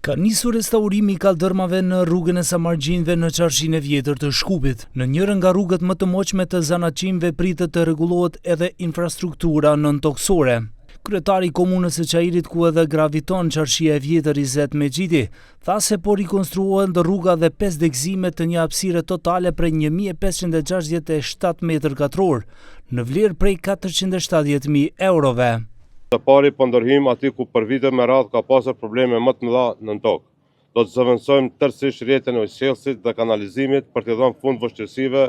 Ka nisur restaurimi i kaldërmave në rrugën e Samargjinëve në qarqinë e vjetër të Shkupit. Në njërën nga rrugët më të moqme të zanatçimve pritet të rregullohet edhe infrastruktura nëntoksore. Kryetari i komunës së Çajirit, ku edhe graviton qarqia e vjetër Izet Mexhiti, tha se po rikonstruohen rruga dhe 5 degëzime të një hapësire totale prej 1567 m2, në vlerë prej 470.000 eurove. Të pari po ndërhyjmë aty ku për vite me radhë ka pasur probleme më të mëdha nën tokë. Do të zëvendësojmë tërësisht rrjetin e ujësjellësit dhe kanalizimit për të dhënë fund vështirësive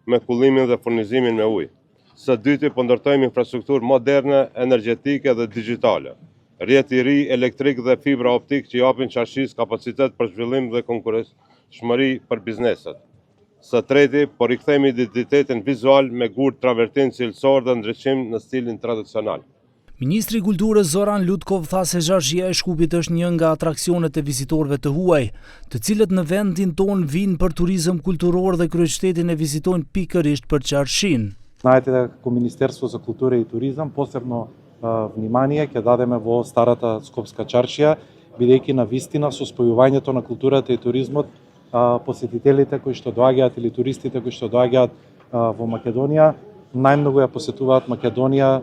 me kullimin dhe furnizimin me ujë. Së dyti po ndërtojmë infrastrukturë moderne, energjetike dhe digjitale. Rrjet i ri elektrik dhe fibra optik që japin qarqisë kapacitet për zhvillim dhe konkurrencëshmëri për bizneset. Së treti po rikthejmë identitetin vizual me gurë travertin cilësor dhe ndriçim në stilin tradicional. Ministri i Kulturës Zoran Lutkov tha se qarqia e Shkupit është një nga atraksionet e vizitorëve të huaj, të cilët në vendin tonë vinë për turizëm kulturor dhe kryeqytetin e vizitojnë pikërisht për qarqinë. Знаете дека Министерство за култура и туризам посебно внимание ќе дадеме во старата Скопска чаршија, бидејќи навистина со спојувањето на културата и туризмот посетителите кои што доаѓаат или туристите кои што доаѓаат во Македонија најмногу ја посетуваат Македонија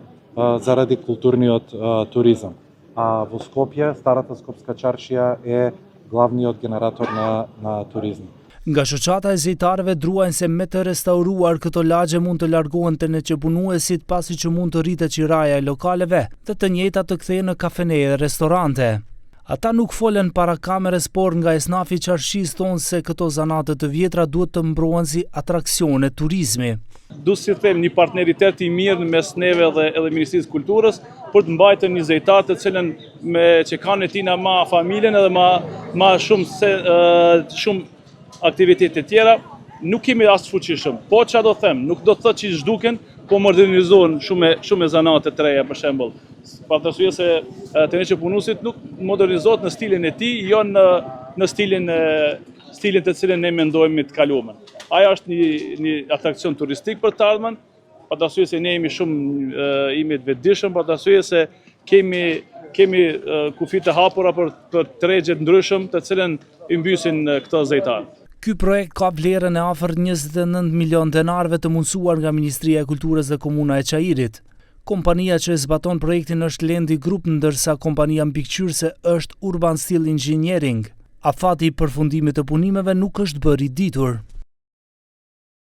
заради културниот туризам. А во Скопје старата Скопска чаршија е главниот генератор на туризмот. Nga shoqata e zejtarëve druajnë se me të restauruar këto lagje mund të largohen të neqepunuesit pasi që mund të rritet qiraja e lokaleve dhe të njëjtat të kthehen në kafene dhe restorante. Ata nuk folen para kameres, por nga esnafi i qarqisë thonë se këto zanate të vjetra duhet të mbrohen si atraksione turizmi. Du si them një partneritet i mirë mes neve dhe edhe Ministrisë Kulturës për të mbajtur një zejtar të cilën që kanë tina ma familjen edhe ma shumë aktivitete tjera, nuk kemi as fuqishëm. Po çfarë do them, nuk do të thotë që zhduken, po modernizohen shumë zanate të reja për shembull. Për arsye se të neqepunuesit nuk modernizohet në stilin e tij, jo në stilin të cilin ne mendojmë të kaluamën. Aja është një atrakcion turistik për të ardhmen, për arsye se ne jemi shumë të vetëdijshëm, për arsye se kemi kufi të hapura për tregje të ndryshëm të cilën i mbysin këto zejtar. Ky projekt ka vlerën e afër 29 milion denarëve të mundsuar nga Ministria e Kulturës dhe Komuna e Çajirit. Kompania që zbaton projektin është Lendi Group, ndërsa kompania mbikëqyrëse është Urban Steel Engineering. Afati i përfundimit të punimeve nuk është bërë i ditur.